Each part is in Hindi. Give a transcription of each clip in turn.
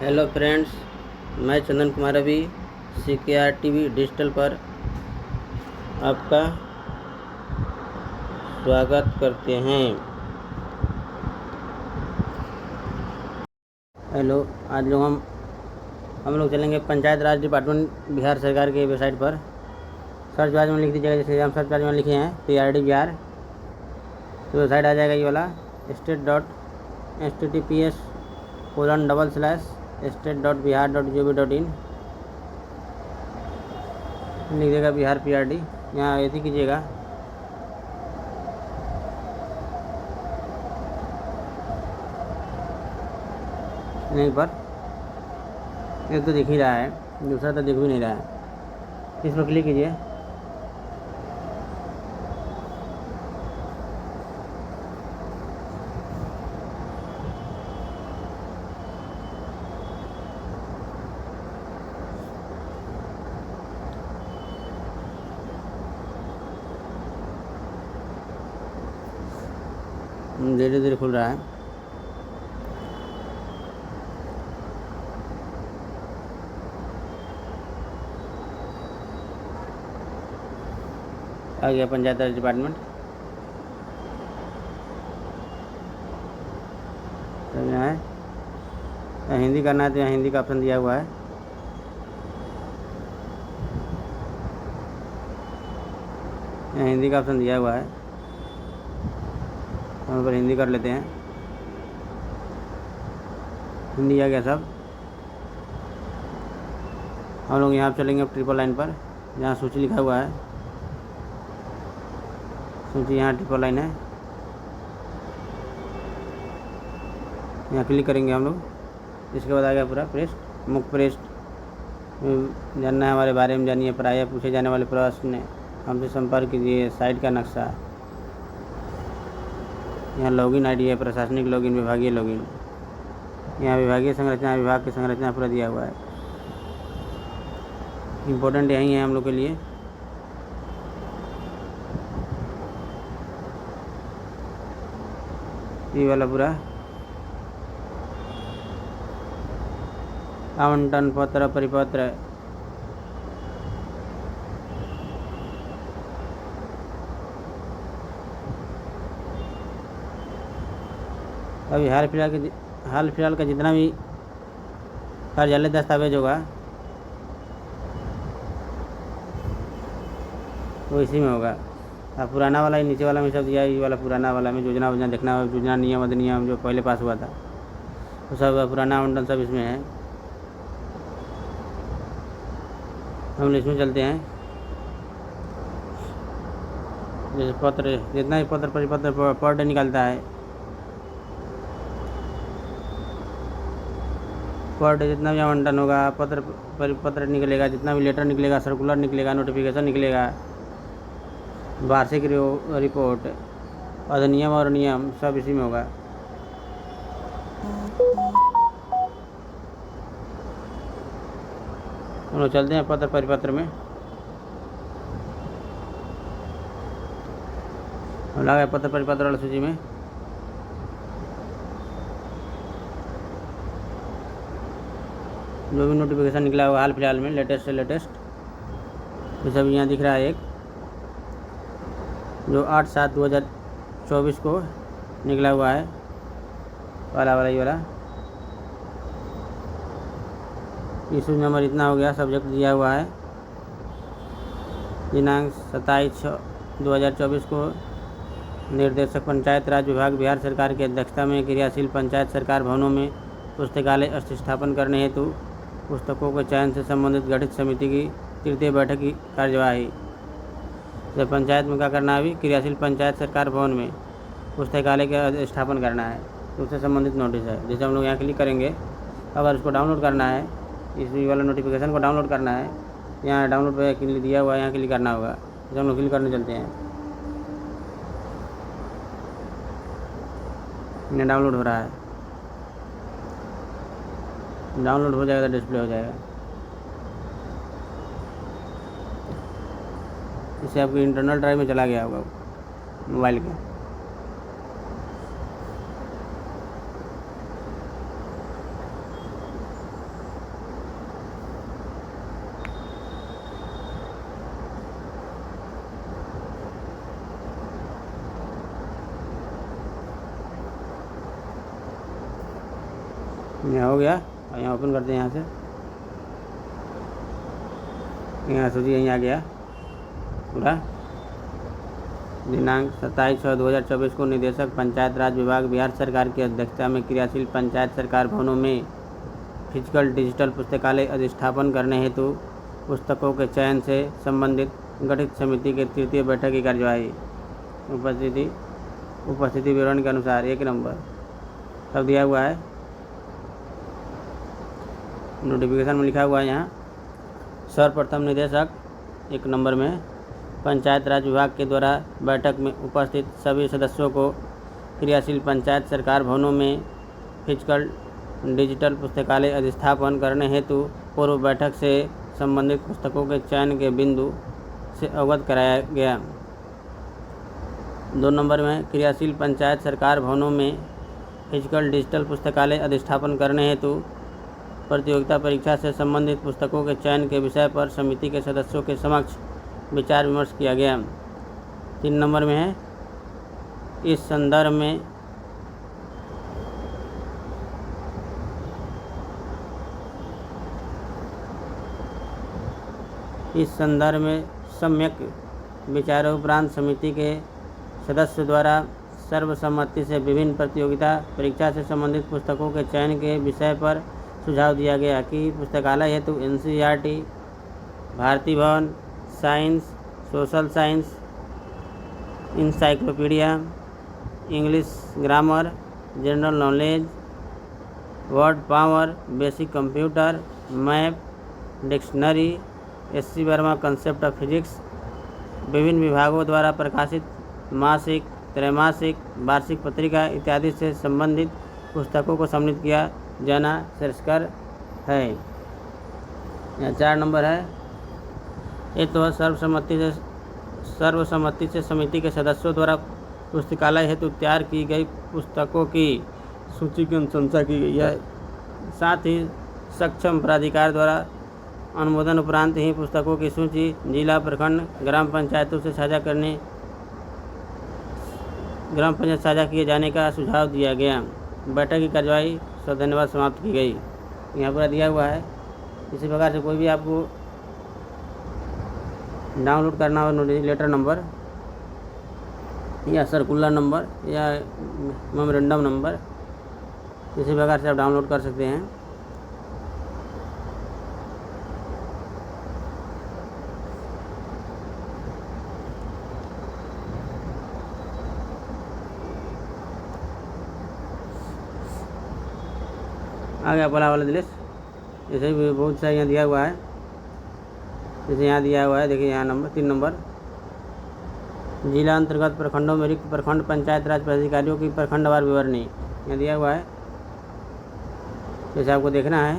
हेलो फ्रेंड्स, मैं चंदन कुमार अभी CKR TV डिजिटल पर आपका स्वागत करते हैं। हेलो, आज लोग हम लोग चलेंगे पंचायत राज डिपार्टमेंट बिहार सरकार के वेबसाइट पर। सर्च बार में लिख दीजिएगा, जैसे हम सर्च बार में लिखे हैं PRD बिहार, तो वेबसाइट आ जाएगा ये वाला state.https://state.bihar.gov.in लिख देगा बिहार PRD। यहाँ ऐसे कीजिएगा, लिंक पर एक तो दिख ही रहा है, दूसरा तो दिख भी नहीं रहा है। इस पर क्लिक कीजिए। धीरे धीरे खुल रहा है। आ गया पंचायत राज डिपार्टमेंट। समझना है, हिंदी करना है तो यहाँ हिंदी का ऑप्शन दिया हुआ है। यहाँ हिंदी का ऑप्शन दिया हुआ है, हम पर हिंदी कर लेते हैं। हिंदी आ गया सब। हम लोग यहाँ चलेंगे ट्रिपल लाइन पर, जहाँ सूची लिखा हुआ है। सूची यहाँ ट्रिपल लाइन है, यहाँ क्लिक करेंगे हम लोग। इसके बाद आ गया पूरा पृष्ठ, मुख्य पृष्ठ। जानना है हमारे बारे में जानिए, प्रायः पूछे जाने वाले प्रश्न, हमसे संपर्क कीजिए, साइट का नक्शा। यहाँ लॉगिन आईडी है, प्रशासनिक लॉगिन, विभागीय लॉगिन। यहाँ विभागीय संरचना, विभाग की संरचना पूरा दिया हुआ है। इम्पोर्टेंट यही है हम लोग के लिए। ये वाला पूरा आवंटन पत्र, परिपत्र, अभी हाल फिलहाल का जितना भी कार्यालय दस्तावेज होगा वो इसी में होगा। अब पुराना वाला ही नीचे वाला में सब दिया है। ये वाला पुराना वाला में योजना वोजना देखना है, योजना नियम अधिनियम जो पहले पास हुआ था वो सब पुराना आवंटन सब इसमें है। हम इसमें चलते हैं। जैसे पत्र, जितना भी पत्र परिपत्र पर डे निकलता है, पर डे जितना भी आवंटन होगा, पत्र परिपत्र निकलेगा, जितना भी लेटर निकलेगा, सर्कुलर निकलेगा, नोटिफिकेशन निकलेगा, वार्षिक रिपोर्ट, अधिनियम और नियम सब इसी में होगा। हम लोग चलते हैं पत्र परिपत्र में। हम लगा पत्र परिपत्र वाला सूची में। जो भी नोटिफिकेशन निकला हुआ हाल फिलहाल में, लेटेस्ट से लेटेस्ट, ये सब यहाँ दिख रहा है। एक जो 8/7/2024 को निकला हुआ है, वाला ये वाला। इशू नंबर इतना हो गया, सब्जेक्ट दिया हुआ है। दिनांक 27/6/2024 को निर्देशक पंचायत राज विभाग बिहार सरकार की अध्यक्षता में क्रियाशील पंचायत सरकार भवनों में पुस्तकालय स्थापन करने हेतु पुस्तकों के चयन से संबंधित गठित समिति की तृतीय बैठक की कार्यवाही। जब पंचायत में क्या करना है, अभी क्रियाशील पंचायत सरकार भवन में पुस्तकालय का स्थापन करना है, तो उससे संबंधित नोटिस है। जैसे हम लोग यहाँ क्लिक करेंगे, अगर उसको डाउनलोड करना है, इस वाला नोटिफिकेशन को डाउनलोड करना है, यहाँ डाउनलोड पे क्लिक दिया हुआ है, यहाँ क्लिक करना होगा। जब हम लोग क्लिक करने चलते हैं, इन्हें डाउनलोड हो रहा है। डाउनलोड हो जाएगा तो डिस्प्ले हो जाएगा। इससे आपकी इंटरनल ड्राइव में चला गया होगा मोबाइल के। यहाँ हो गया। और यहाँ ओपन करते हैं, यहाँ से यहाँ सूची यहीं आ गया पूरा। दिनांक 27/6/2024 को निदेशक पंचायत राज विभाग बिहार सरकार की अध्यक्षता में क्रियाशील पंचायत सरकार भवनों में फिजिकल डिजिटल पुस्तकालय अधिष्ठापन करने हेतु पुस्तकों के चयन से संबंधित गठित समिति के तृतीय बैठक की कार्यवाही। उपस्थिति विवरण के अनुसार 1 नंबर सब दिया हुआ है, नोटिफिकेशन में लिखा हुआ है। यहाँ सर्वप्रथम निदेशक 1 नंबर में पंचायत राज विभाग के द्वारा बैठक में उपस्थित सभी सदस्यों को क्रियाशील पंचायत सरकार भवनों में फिजिकल डिजिटल पुस्तकालय अधिष्ठापन करने हेतु पूर्व बैठक से संबंधित पुस्तकों के चयन के बिंदु से अवगत कराया गया। 2 नंबर में क्रियाशील पंचायत सरकार भवनों में फिजिकल डिजिटल पुस्तकालय अधिष्ठापन करने हेतु प्रतियोगिता परीक्षा से संबंधित पुस्तकों के चयन के विषय पर समिति के सदस्यों के समक्ष विचार विमर्श किया गया। 3 नंबर में है इस संदर्भ में सम्यक विचारोपरांत समिति के सदस्य द्वारा सर्वसम्मति से विभिन्न प्रतियोगिता परीक्षा से संबंधित पुस्तकों के चयन के विषय पर सुझाव दिया गया कि पुस्तकालय हेतु NCERT, भारती भवन, science, social science, encyclopedia, English grammar, general knowledge, word power, basic computer, map, dictionary, SC Verma concept of physics, विभिन्न विभागों द्वारा प्रकाशित मासिक, त्रैमासिक, वार्षिक पत्रिका इत्यादि से संबंधित पुस्तकों को सम्मिलित किया जाना श्रेयस्कर है। यहाँ 4 नंबर है ये तो सर्वसम्मति से समिति के सदस्यों द्वारा पुस्तकालय हेतु तैयार की गई पुस्तकों की सूची की अनुशंसा की गई है। साथ ही सक्षम प्राधिकार द्वारा अनुमोदन उपरांत ही पुस्तकों की सूची जिला, प्रखंड, ग्राम पंचायतों से साझा किए जाने का सुझाव दिया गया। बैठक की कार्यवाही धन्यवाद समाप्त की गई। यहाँ पर दिया हुआ है। इसी प्रकार से कोई भी आपको डाउनलोड करना हो लेटर नंबर या सर्कुलर नंबर या मेमोरेंडम नंबर, इसी प्रकार से आप डाउनलोड कर सकते हैं। आ गया पहला वाला लिस्ट। जैसे भी बहुत सारे यहाँ दिया हुआ है, जैसे यहाँ दिया हुआ है, देखिए यहाँ नंबर 3 नंबर जिला अंतर्गत प्रखंडों में रिक्त प्रखंड पंचायत राज पदाधिकारियों की प्रखंडवार विवरणी यहाँ दिया हुआ है। जैसे आपको देखना है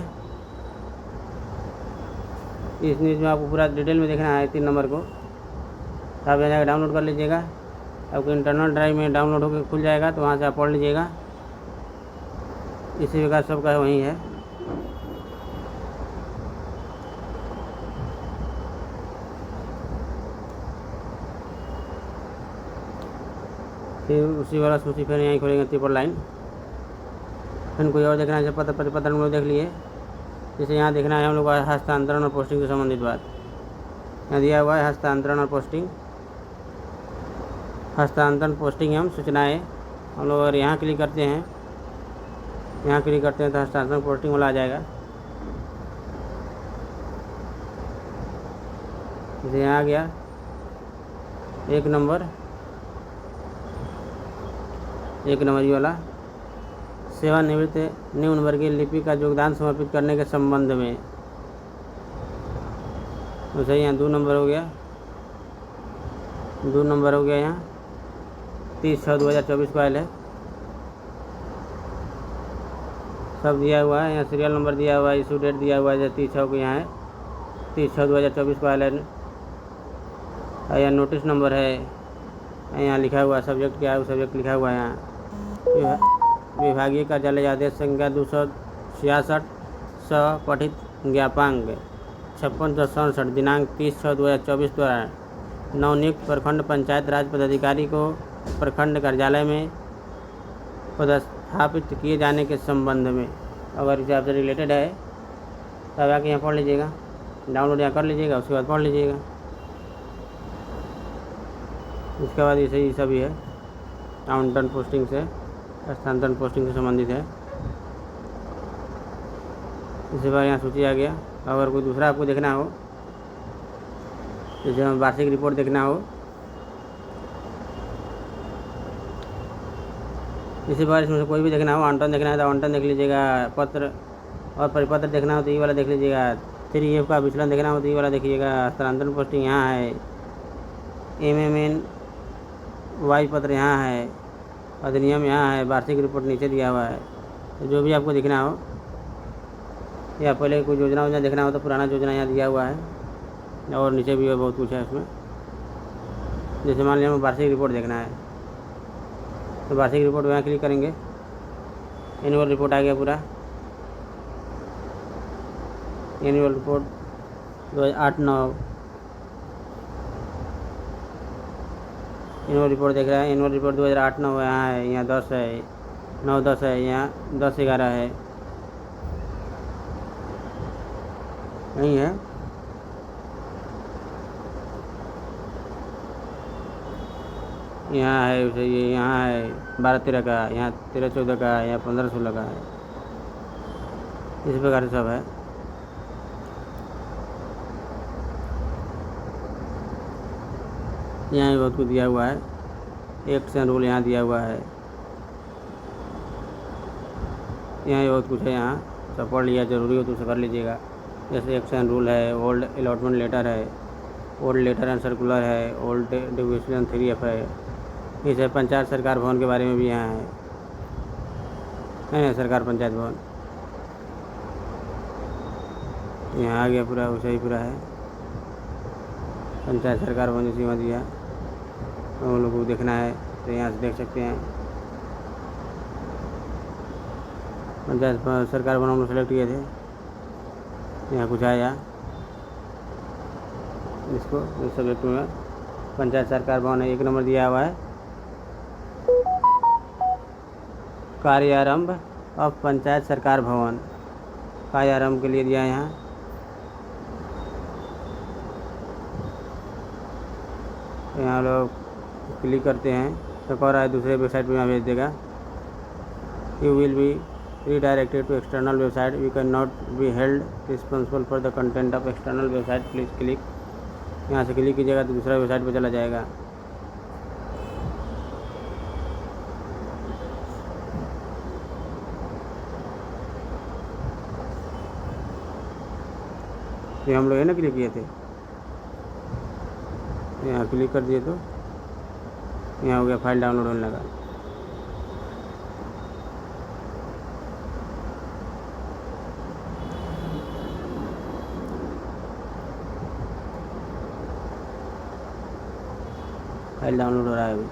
इस न्यूज़ में आपको पूरा डिटेल में देखना है 3 नंबर को, आप यहाँ जाकर डाउनलोड कर लीजिएगा। आपको इंटरनल ड्राइव में डाउनलोड होकर खुल जाएगा, तो वहाँ से आप पढ़ लीजिएगा। इसी प्रकार सबका वहीं है। फिर उसी वाला सूची फिर यहीं खोलेंगे 3 लाइन। फिर कोई और देखना है पत्र हम लोग देख लिए। जैसे यहाँ देखना है हम लोग हस्तांतरण और पोस्टिंग से संबंधित बात यहाँ दिया हुआ है। हस्तांतरण और पोस्टिंग, हस्तांतरण पोस्टिंग एवं सूचनाएँ। हम लोग अगर यहाँ क्लिक करते हैं तो हस्तांतरण पोस्टिंग वाला आ जाएगा। जैसे यहाँ आ गया 1 नंबर ये वाला सेवानिवृत्त निम्न वर्गीय लिपि का योगदान समर्पित करने के संबंध में। तो सही यहाँ 2 नंबर हो गया, 2 नंबर हो गया। यहाँ 30/6/2024 को आयल है, सब दिया हुआ है। यहाँ सीरियल नंबर दिया हुआ है, इशू डेट दिया हुआ है। जैसे 30/6 को यहाँ है, 30/6/2024 को आयल है। और यहाँ नोटिस नंबर है, यहाँ लिखा हुआ है सब्जेक्ट क्या है, वो सब्जेक्ट लिखा हुआ है। यहाँ विभागीय कार्यालय आदेश संख्या 266 पठित ज्ञापांक 5667 दिनांक 30/6/2024 द्वारा नवनियुक्त प्रखंड पंचायत राज पदाधिकारी को प्रखंड कार्यालय में पदस्थापित किए जाने के संबंध में। अगर इसे आपसे रिलेटेड है तो आप आके यहाँ पढ़ लीजिएगा, डाउनलोड यहाँ कर लीजिएगा, उसके बाद पढ़ लीजिएगा। इसके बाद ये सभी है आवंटन पोस्टिंग से, स्थानांतरण पोस्टिंग से संबंधित है। इसके बाद यहाँ सूची आ गया। अगर कोई दूसरा आपको देखना हो, जैसे वार्षिक रिपोर्ट देखना हो, इसी बार इसमें से कोई भी देखना हो, आवंटन देखना है तो आवंटन देख लीजिएगा, पत्र और परिपत्र देखना हो तो ये वाला देख लीजिएगा, 3F का विचलन देखना हो तो ये वाला देखिएगा, स्थानांतरण पोस्टिंग यहाँ है, MMNY पत्र यहाँ है, अधिनियम यहाँ है, वार्षिक रिपोर्ट नीचे दिया हुआ है। तो जो भी आपको देखना हो, या पहले कोई योजना देखना हो तो पुराना योजना यहाँ दिया हुआ है, और नीचे भी बहुत कुछ है उसमें। जैसे मान लिया हमें वार्षिक रिपोर्ट देखना है तो वार्षिक रिपोर्ट यहाँ क्लिक करेंगे, एनुअल रिपोर्ट आ गया पूरा, एनुअल रिपोर्ट 2008-9 एनुअल रिपोर्ट देख रहा है। एनुअल रिपोर्ट 2008-9 यहाँ है, यहाँ 10 है, 9-10 है, यहाँ 10-11 है, यही है। यहाँ है उसे, ये यहाँ है 12-13 का, यहाँ 13-14 का, यहाँ 15-16 का है, इस प्रकार से सब है। यहाँ भी बहुत कुछ दिया हुआ है, एक्ट एंड रूल यहाँ दिया हुआ है, यहाँ भी बहुत कुछ है, यहाँ सब पढ़ लिया, ज़रूरी हो तो उसे कर लीजिएगा। जैसे एक्ट एंड रूल है, ओल्ड अलॉटमेंट लेटर है, ओल्ड लेटर एंड सर्कुलर है, ओल्ड डिविजन 3F है, इसे पंचायत सरकार भवन के बारे में भी यहाँ है सरकार पंचायत भवन, यहाँ आ गया पूरा, वैसे ही पूरा है पंचायत सरकार भवन जैसी वहाँ दिया। उन लोगों को देखना है तो यहाँ से देख सकते हैं। पंचायत सरकार भवन हम लोग सेलेक्ट किए थे, यहाँ कुछ आया इसको इस सब्जेक्ट में पंचायत सरकार भवन है, 1 नंबर दिया हुआ है। कार्यारंभ अब पंचायत सरकार भवन, कार्यारंभ के लिए दिया है यहाँ। यहाँ लोग क्लिक करते हैं तो कह रहा है दूसरे वेबसाइट पे यहाँ भेज देगा। You will be redirected to external website, we cannot be held responsible for the content of external website, please click। यहाँ से क्लिक कीजिएगा तो दूसरा वेबसाइट पे चला जाएगा। ये हम लोग है ना क्लिक किए थे, यहाँ क्लिक कर दिए तो यहाँ हो गया, फाइल डाउनलोड होने लगा। फाइल डाउनलोड हो रहा है अभी।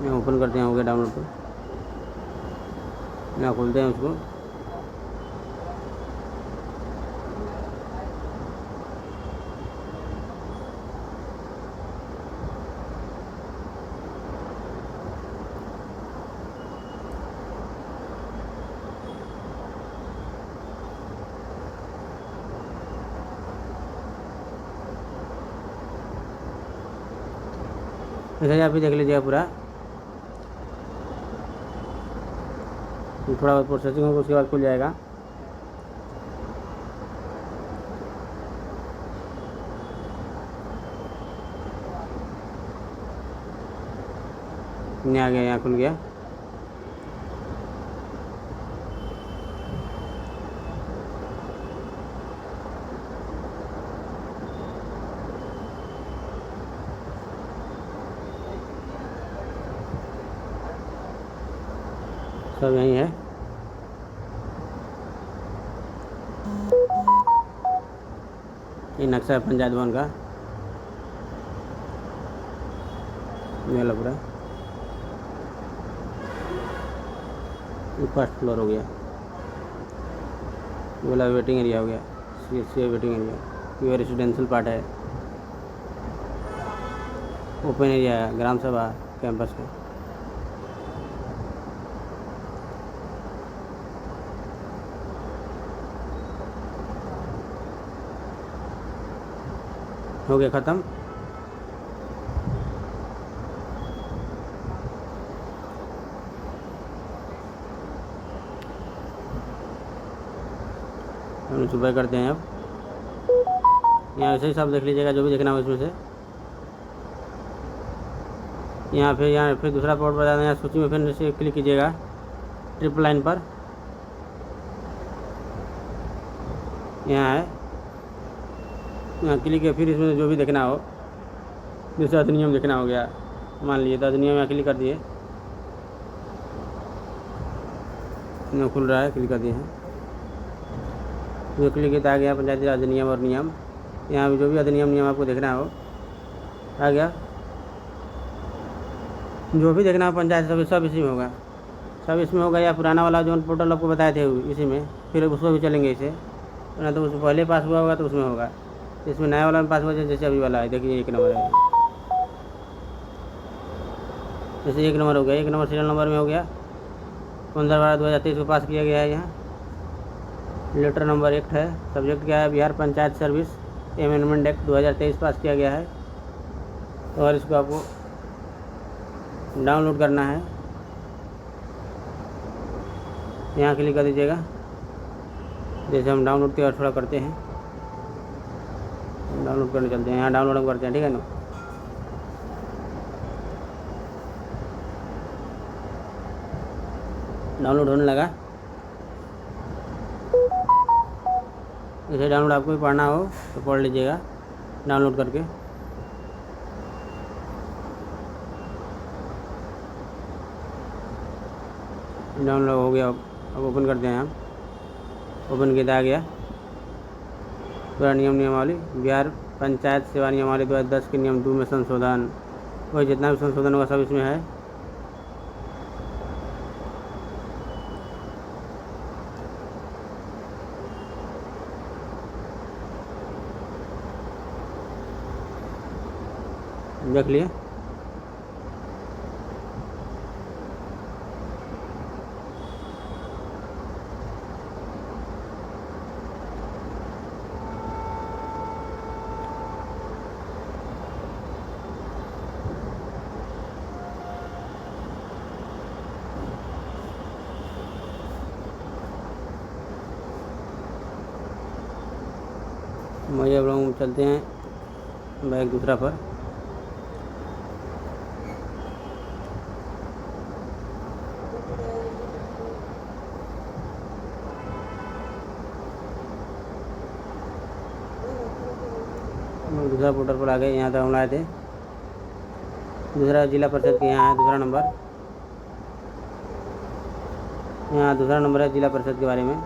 यहाँ ओपन करते हैं, हो गया डाउनलोड। तो यहाँ खोलते हैं उसको, ऐसे आप भी देख लीजिएगा पूरा। थोड़ा बहुत प्रोसेसिंग होगा, उसके बाद खुल जाएगा। नहीं आ गया, यहाँ खुल गया। सब यही है। ये नक्शा है पंचायत भवन का, ये वाला पूरा। ये फर्स्ट फ्लोर हो गया, ये वाला वेटिंग एरिया हो गया, CSC वेटिंग एरिया, ये रेजिडेंशियल पार्ट है। ओपन एरिया है ग्राम सभा कैंपस के। हो गया ख़त्म। हम सुबह करते हैं। अब यहाँ ऐसे ही सब देख लीजिएगा जो भी देखना हो इसमें से। यहाँ फिर दूसरा पोर्ट बता दें। यहाँ सूची में फिर से क्लिक कीजिएगा ट्रिपल लाइन पर। यहाँ है, यहाँ क्लिक है। फिर इसमें जो भी देखना हो, जैसे अधिनियम देखना हो गया मान लीजिए, तो अधिनियम यहाँ क्लिक कर दिए, खुल रहा है, क्लिक कर दिए हैं। जो क्लिक किया आ गया पंचायती राज अधिनियम और नियम। यहाँ भी जो भी अधिनियम नियम आपको देखना हो आ गया। जो भी देखना हो पंचायत सब इसी में होगा, सब इसमें होगा। या पुराना वाला जो पोर्टल आपको बताए थे इसी में, फिर उसको भी चलेंगे इसे, ना तो उसमें पहले पास हुआ होगा तो उसमें होगा। इसमें नया वाला में पास हुआ जैसे अभी वाला है, देखिए 1 नंबर है, जैसे 1 नंबर हो गया। 1 नंबर सीरियल नंबर में हो गया। 15/12/2023 को पास किया गया है। यहाँ लेटर नंबर 1 है। सब्जेक्ट क्या है? Bihar panchayat service amendment act 2023 पास किया गया है। और इसको आपको डाउनलोड करना है। यहाँ क्लिक कर दीजिएगा। जैसे हम डाउनलोड के थोड़ा करते हैं, डाउनलोड करने चलते हैं। यहाँ डाउनलोड हम करते हैं, ठीक है ना। डाउनलोड होने लगा। इसे डाउनलोड आपको भी पढ़ना हो तो पढ़ लीजिएगा डाउनलोड करके। डाउनलोड हो गया। अब ओपन करते हैं हम। ओपन किया आ गया पूरा नियमावली। बिहार पंचायत सेवा नियमावली 2010 के नियम 2 में संशोधन, वही जितना भी संशोधन होगा सब इसमें है। देख लिए। वही अब लोग चलते हैं बैग दूसरा पर। दूसरा पोर्टल पर आ गए। यहाँ तक हम लाए थे। दूसरा जिला परिषद के यहाँ है दूसरा नंबर। यहाँ दूसरा नंबर है जिला परिषद के बारे में।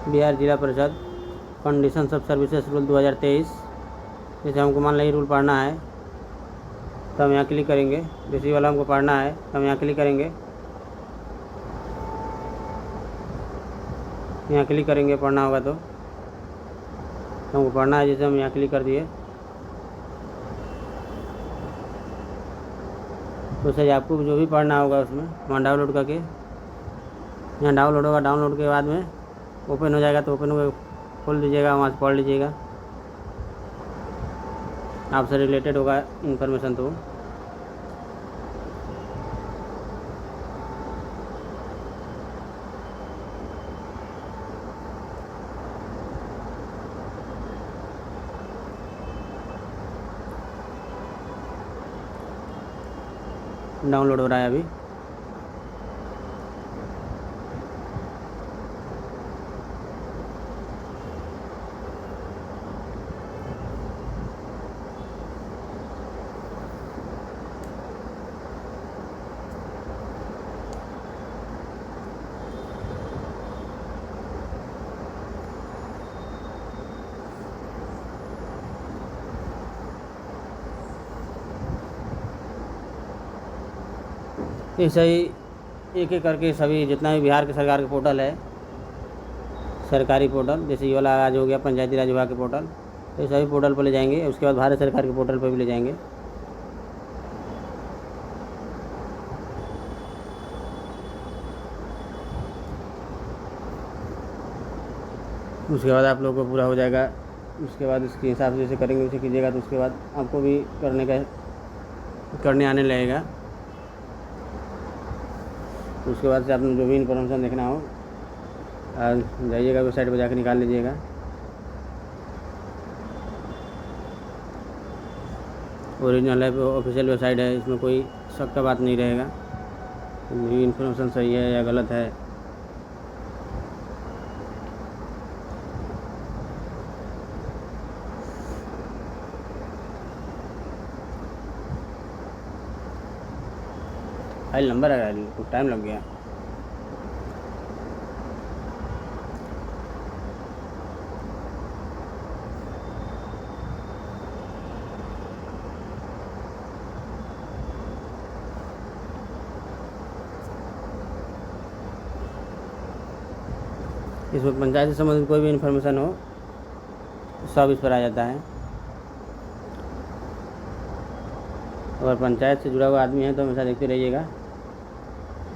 बिहार जिला परिषद कंडीशंस ऑफ सर्विसेज रूल 2023। जैसे हमको मान लीजिए रूल पढ़ना है तो हम यहाँ क्लिक करेंगे। जैसे वाला हमको पढ़ना है तो हम यहाँ क्लिक करेंगे। यहाँ क्लिक करेंगे, पढ़ना होगा तो हमको पढ़ना है। जैसे हम यहाँ क्लिक कर दिए तो सही आपको जो भी पढ़ना होगा उसमें वहाँ डाउनलोड करके यहाँ डाउनलोड होगा। डाउनलोड के बाद में ओपन हो जाएगा तो ओपन हो खोल दीजिएगा, वहाँ से पढ़ लीजिएगा। आपसे रिलेटेड होगा इन्फॉर्मेशन तो। डाउनलोड हो रहा है अभी। ऐसे ही एक एक करके सभी जितना भी बिहार के सरकार के पोर्टल है, सरकारी पोर्टल, जैसे ये वाला आज हो गया पंचायती राज विभाग के पोर्टल, तो सभी पोर्टल पर ले जाएंगे। उसके बाद भारत सरकार के पोर्टल पर भी ले जाएंगे। उसके बाद आप लोगों को पूरा हो जाएगा। उसके बाद इसके हिसाब से जैसे करेंगे उसे कीजिएगा, तो उसके बाद आपको भी करने आने लगेगा। उसके बाद से आपने जो भी इन्फॉर्मेशन देखना हो जाइएगा वेबसाइट पर जाकर निकाल लीजिएगा। ओरिजिनल है, ऑफिशियल वेबसाइट है, इसमें कोई शक का बात नहीं रहेगा ये इन्फॉर्मेशन सही है या गलत है। फाइल नंबर है, कुछ टाइम लग गया। इसमें पंचायत से संबंधित कोई भी इन्फॉर्मेशन हो सब इस पर आ जाता है। अगर पंचायत से जुड़ा हुआ आदमी है तो हमेशा देखते रहिएगा।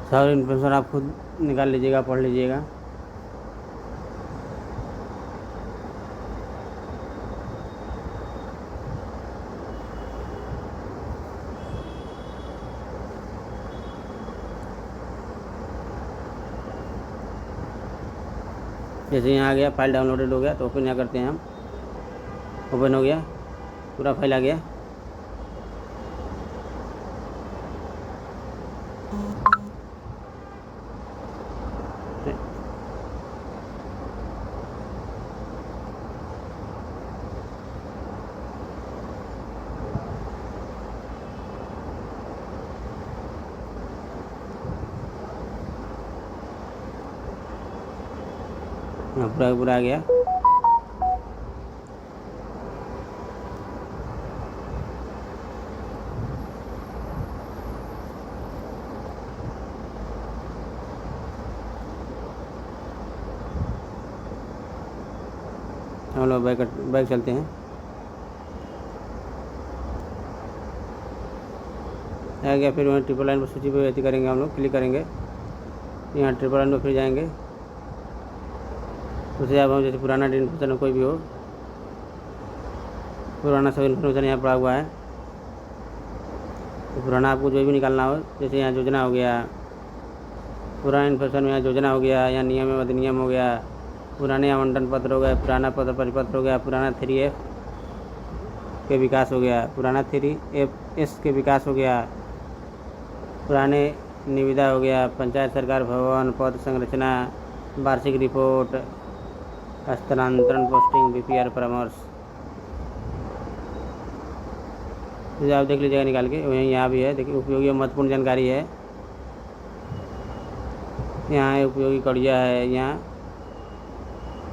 सब इन्फॉर्मेशन आप खुद निकाल लीजिएगा, पढ़ लीजिएगा। जैसे यहाँ आ गया, फाइल डाउनलोडेड हो गया, तो ओपन यहाँ करते हैं हम। ओपन हो गया, पूरा फाइल आ गया। हाँ, पूरा आ गया। हम लोग बैक चलते हैं। आ गया, फिर वहाँ ट्रिपल लाइन पर सूची पर व्यक्ति करेंगे, हम लोग क्लिक करेंगे। यहाँ ट्रिपल लाइन पर फिर जाएंगे। उसे आप जैसे पुराना इन्फॉर्मेशन कोई भी हो, पुराना सब इन्फॉर्मेशन यहाँ पड़ा हुआ है। तो पुराना आपको जो भी निकालना हो, जैसे यहाँ योजना हो गया, पुराना इन्फॉर्मेशन में यहाँ योजना हो गया, यहाँ नियम एवं अधिनियम हो गया, पुराने आवंटन पत्र हो गया, पुराना पत्र परिपत्र हो गया, पुराना 3F के विकास हो गया, पुराना 3FS के विकास हो गया, पुराने निविदा हो गया, पंचायत सरकार भवन, पद संरचना, वार्षिक रिपोर्ट, हस्तांतरण, पोस्टिंग, BPR परामर्श। तो आप देख लीजिएगा निकाल के। वहीं यहाँ भी है, देखिए उपयोगी और महत्वपूर्ण जानकारी है। यहाँ उपयोगी कड़िया है, यहाँ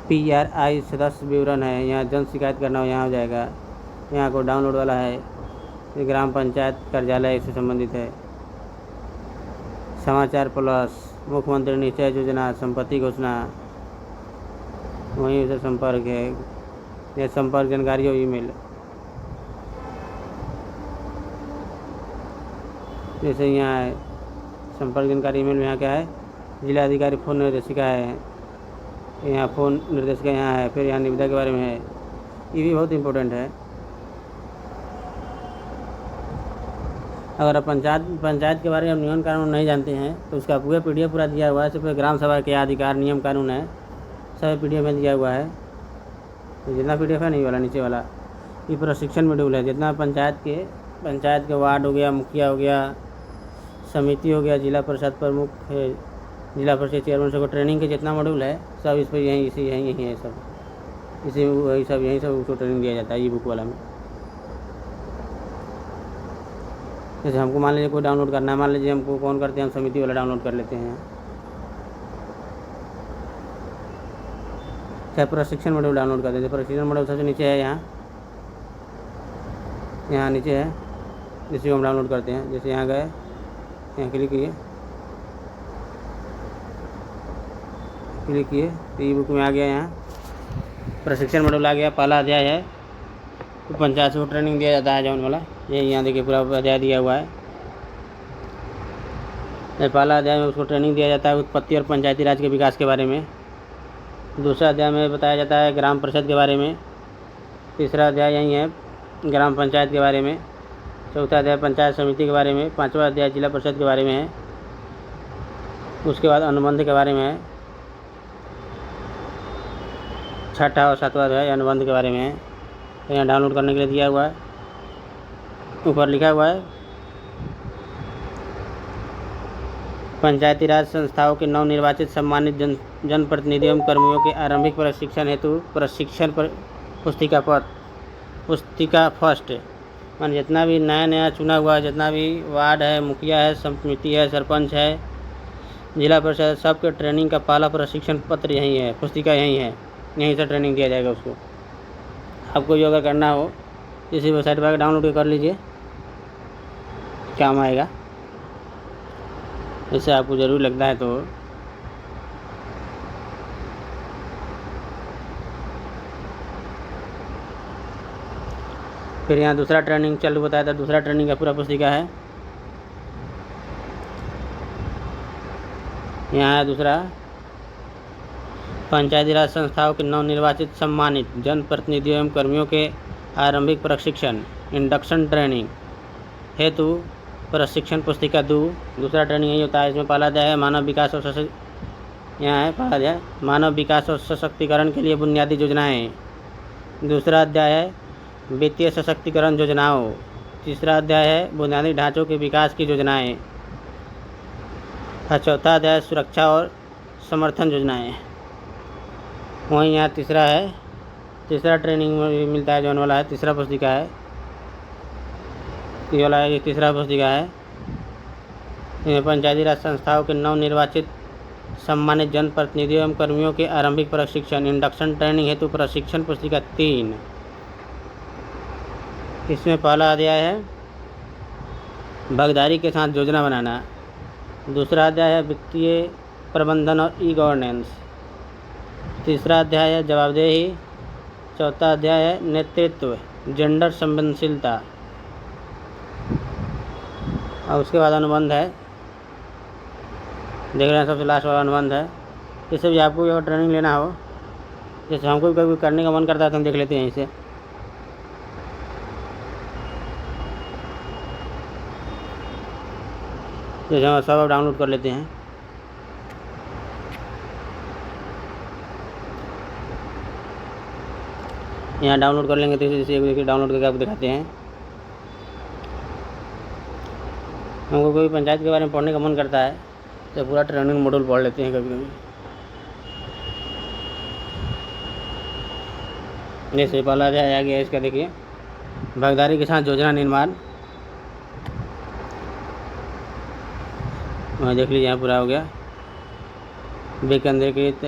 PRI सदस्य विवरण है, यहाँ जन शिकायत करना हो यहाँ हो जाएगा। यहाँ को डाउनलोड वाला है, ये ग्राम पंचायत कार्यालय से संबंधित है। समाचार प्लस, मुख्यमंत्री निश्चय योजना, संपत्ति घोषणा, वहीं उसे संपर्क है, यह संपर्क जानकारी हो ईमेल। जैसे यहाँ है संपर्क जानकारी ईमेल में, यहाँ क्या है, जिला अधिकारी फोन निर्देशिका है, यहाँ फ़ोन निर्देशिका यहाँ है। फिर यहाँ निविदा के बारे में है, ये भी बहुत इम्पोर्टेंट है। अगर आप पंचायत के बारे में नियम कानून नहीं जानते हैं तो उसका पूरा PDF पूरा दिया हुआ है। सिर्फ ग्राम सभा के अधिकार नियम कानून है, सब PDF में दिया हुआ है। तो जितना PDF है नहीं वाला नीचे वाला, ये प्रशिक्षण मॉड्यूल है। जितना पंचायत के वार्ड हो गया, मुखिया हो गया, समिति हो गया, जिला परिषद प्रमुख है, जिला परिषद चेयरमैन, सबको ट्रेनिंग के जितना मॉड्यूल है सब इस पर यही है सब। इसी वही सब यही सब उसको ट्रेनिंग दिया जाता है ई बुक वाला में। जैसे हमको मान लीजिए कोई डाउनलोड करना है, मान लीजिए हमको कौन करते हैं, हम समिति वाला डाउनलोड कर लेते हैं। चाहे प्रशिक्षण मॉड्यूल डाउनलोड कर देते हैं। प्रशिक्षण मॉड्यूल सबसे नीचे है, यहाँ नीचे है, जिसे हम डाउनलोड करते हैं। जैसे यहाँ गए, यहाँ क्लिक किए तो ई बुक में आ गया। यहाँ प्रशिक्षण मॉड्यूल आ गया, पहला अध्याय है पंचायत को ट्रेनिंग दिया जाता है जौन वाला, ये यहाँ देखिए पूरा अध्याय दिया हुआ है। पहला अध्याय में उसको ट्रेनिंग दिया जाता है उत्पत्ति और पंचायती राज के विकास के बारे में। दूसरा अध्याय में बताया जाता है ग्राम परिषद के बारे में। तीसरा अध्याय यही है ग्राम पंचायत के बारे में। चौथा अध्याय पंचायत समिति के बारे में। पाँचवा अध्याय जिला परिषद के बारे में है। उसके बाद अनुबंध के बारे में है। छठा और सातवां अध्याय अनुबंध के बारे में है। तो यहाँ डाउनलोड करने के लिए दिया हुआ है, ऊपर लिखा हुआ है पंचायती राज संस्थाओं के नवनिर्वाचित सम्मानित जनप्रतिनिधियों एवं कर्मियों के आरंभिक प्रशिक्षण हेतु प्रशिक्षण पुस्तिका फर्स्ट। मान जितना भी नया चुना हुआ है, जितना भी वार्ड है, मुखिया है, समिति है, सरपंच है, जिला परिषद, सबके ट्रेनिंग का पहला प्रशिक्षण पत्र यहीं है, पुस्तिका यहीं है, यहीं से ट्रेनिंग दिया जाएगा उसको। आपको जो अगर करना हो इसी वेबसाइट पर डाउनलोड कर लीजिए, काम आएगा। इससे आपको ज़रूर लगता है तो फिर यहाँ दूसरा ट्रेनिंग चालू बताया था। दूसरा ट्रेनिंग का पूरा पुस्तिका है, यहाँ है दूसरा पंचायती राज संस्थाओं के नवनिर्वाचित सम्मानित जनप्रतिनिधियों एवं कर्मियों के आरंभिक प्रशिक्षण इंडक्शन ट्रेनिंग हेतु प्रशिक्षण पुस्तिका 2। दूसरा ट्रेनिंग यही होता है। इसमें पहला अध्याय है मानव विकास और यहाँ है पहला अध्याय मानव विकास और सशक्तिकरण के लिए बुनियादी योजनाएं। दूसरा अध्याय है वित्तीय सशक्तिकरण योजनाओं। तीसरा अध्याय है बुनियादी ढांचों के विकास की योजनाएं। चौथा अध्याय सुरक्षा और समर्थन योजनाएं। वहीं यहाँ तीसरा ट्रेनिंग मिलता है जौन वाला है, तीसरा पुस्तिका है ये वाला है, ये तीसरा पुस्तिका है। पंचायती राज संस्थाओं के नवनिर्वाचित सम्मानित जनप्रतिनिधियों एवं कर्मियों के आरंभिक प्रशिक्षण इंडक्शन ट्रेनिंग हेतु प्रशिक्षण पुस्तिका 3। इसमें पहला अध्याय है भागीदारी के साथ योजना बनाना। दूसरा अध्याय है वित्तीय प्रबंधन और ई गवर्नेंस। तीसरा अध्याय है जवाबदेही। चौथा अध्याय है नेतृत्व जेंडर संवेदनशीलता। और उसके बाद अनुबंध है, देख रहे हैं सबसे लास्ट वाला अनुबंध है। इससे भी आपको अगर ट्रेनिंग लेना हो, जैसे हमको कभी करने का मन करता है तो हम देख लेते हैं इसे। जैसे हम सब डाउनलोड कर लेते हैं। यहाँ डाउनलोड कर लेंगे तो जैसे एक डाउनलोड करके आपको दिखाते हैं। हमको कोई पंचायत के बारे में पढ़ने का मन करता है तो पूरा ट्रेनिंग मॉड्यूल पढ़ लेते हैं कभी कभी। जैसे पहला अध्याय आ गया इसका, देखिए भागीदारी के साथ योजना निर्माण। वहाँ देख लीजिए, यहाँ पूरा हो गया। विकेंद्रीकृत,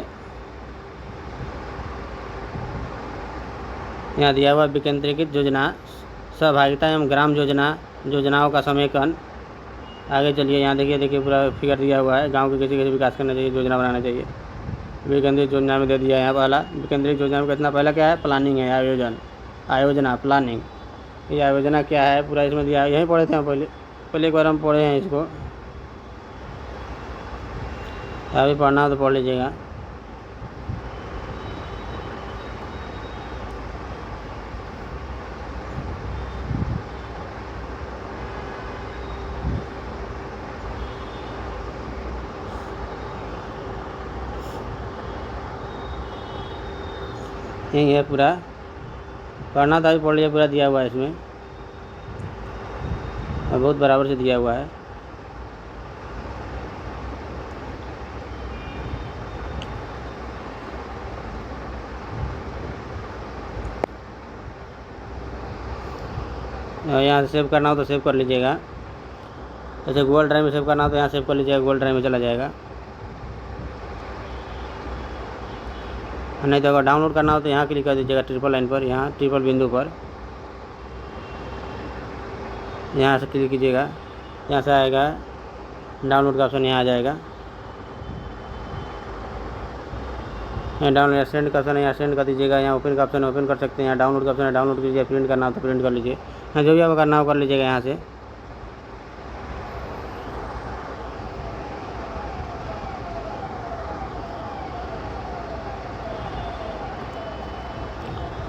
यहाँ दिया हुआ विकेंद्रीकृत योजना, सहभागिता एवं ग्राम योजनाओं का समेकन। आगे चलिए, यहाँ देखिए पूरा फिगर दिया हुआ है। गांव के कैसे कैसे विकास करना चाहिए, योजना बनाना चाहिए। विकेंद्रित योजना में दे दिया है यहाँ पहला। विकेंद्रित योजना में कितना पहला क्या है, प्लानिंग है, आयोजना प्लानिंग। ये आयोजना क्या है पूरा इसमें दिया है। यहीं पढ़े थे हम पहले एक बार हम पढ़े हैं इसको, अभी पढ़ना हो तो पढ़ लीजिएगा। यही है पूरा, पढ़ना था, अभी पढ़ लिया। पूरा दिया हुआ है इसमें और बहुत बराबर से दिया हुआ है। यहाँ से सेव करना हो तो सेव कर लीजिएगा। जैसे गूगल ड्राइव में सेव करना हो तो यहाँ सेव कर लीजिएगा, गूगल ड्राइव में चला जाएगा। नहीं तो अगर डाउनलोड करना हो तो यहाँ क्लिक कर दीजिएगा ट्रिपल लाइन पर, यहाँ ट्रिपल बिंदु पर, यहाँ से क्लिक कीजिएगा। यहाँ से आएगा डाउनलोड का ऑप्शन, यहाँ आ जाएगा। यहाँ डाउनलोड या सेंड का ऑप्शन है, यहाँ सेंड कर दीजिएगा। यहाँ ओपन का ऑप्शन है, ओपन कर सकते हैं। यहाँ डाउनलोड का ऑप्शन है, डाउनलोड कीजिए। प्रिंट करना हो तो प्रिंट कर लीजिए। यहाँ जो भी आपको करना हो कर लीजिएगा यहाँ से।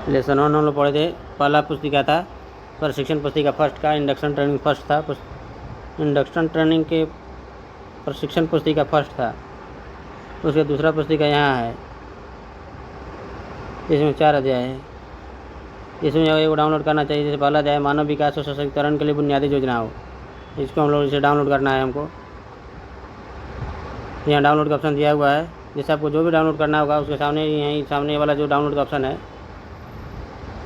लेसन 1 हम लोग पढ़े थे। पहला पुस्तिका था प्रशिक्षण पुस्तिका फर्स्ट का, इंडक्शन ट्रेनिंग फर्स्ट था। इंडक्शन ट्रेनिंग के प्रशिक्षण पुस्तिका फर्स्ट था। उसका दूसरा पुस्तिका यहाँ है, इसमें 4 अध्याय है। इसमें एगो डाउनलोड करना चाहिए। जैसे पहला अध्याय मानव विकास और सशक्तिकरण के लिए बुनियादी योजनाओं, इसको हम लोग इसे डाउनलोड करना है हमको। यहाँ डाउनलोड का ऑप्शन दिया हुआ है। जैसे आपको जो भी डाउनलोड करना होगा उसके सामने यहीं सामने वाला जो डाउनलोड का ऑप्शन है,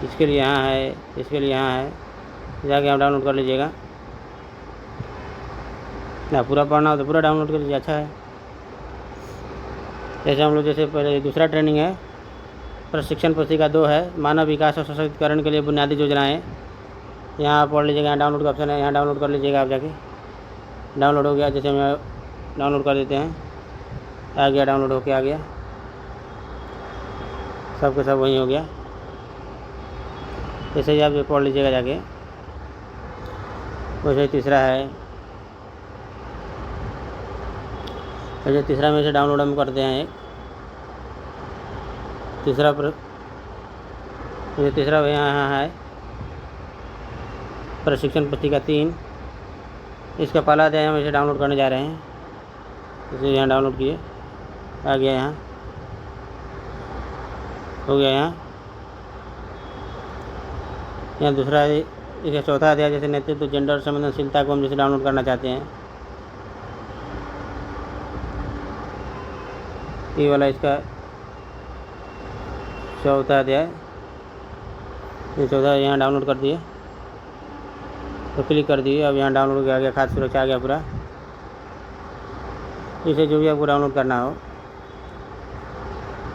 इसके लिए यहाँ है, इसके लिए यहाँ है, जाके आप डाउनलोड कर लीजिएगा। ना पूरा पढ़ना हो तो पूरा डाउनलोड कर लीजिए, अच्छा है। जैसे हम लोग जैसे पहले दूसरा ट्रेनिंग है प्रशिक्षण पुस्तिका 2 है, मानव विकास और सशक्तिकरण के लिए बुनियादी योजनाएं। यहाँ आप पढ़ लीजिएगा। यहाँ डाउनलोड का ऑप्शन है, यहाँ डाउनलोड कर लीजिएगा आप जाके। डाउनलोड हो गया, जैसे हम डाउनलोड कर देते हैं, आ गया, डाउनलोड होके आ गया, सब के सब वहीं हो गया। जैसे ही आप पढ़ लीजिएगा जाके। वैसे ही तीसरा है, वैसे तीसरा में से डाउनलोड हम करते हैं एक तीसरा तीसरा यहाँ है प्रशिक्षण पुस्तिका 3। इसका पहला अध्याय हम इसे डाउनलोड करने जा रहे हैं। इसे यहाँ डाउनलोड किए, आ गया, यहाँ हो गया। यहाँ दूसरा इसका चौथा अध्याय जैसे नेतृत्व जेंडर संवेदनशीलता को हम जैसे डाउनलोड करना चाहते हैं, ये वाला इसका चौथा अध्याय, ये चौथा यहाँ डाउनलोड कर दिए तो क्लिक कर दिए। अब यहाँ डाउनलोड हो गया, खाद्य सुरक्षा आ गया पूरा। इसे जो भी आपको डाउनलोड करना हो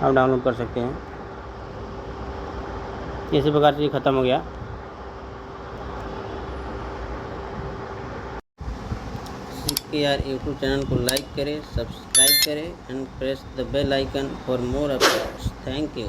आप डाउनलोड कर सकते हैं। इसी प्रकार से ख़त्म हो गया। CKR यूट्यूब चैनल को लाइक करें, सब्सक्राइब करें and press the bell icon for more updates. Thank you.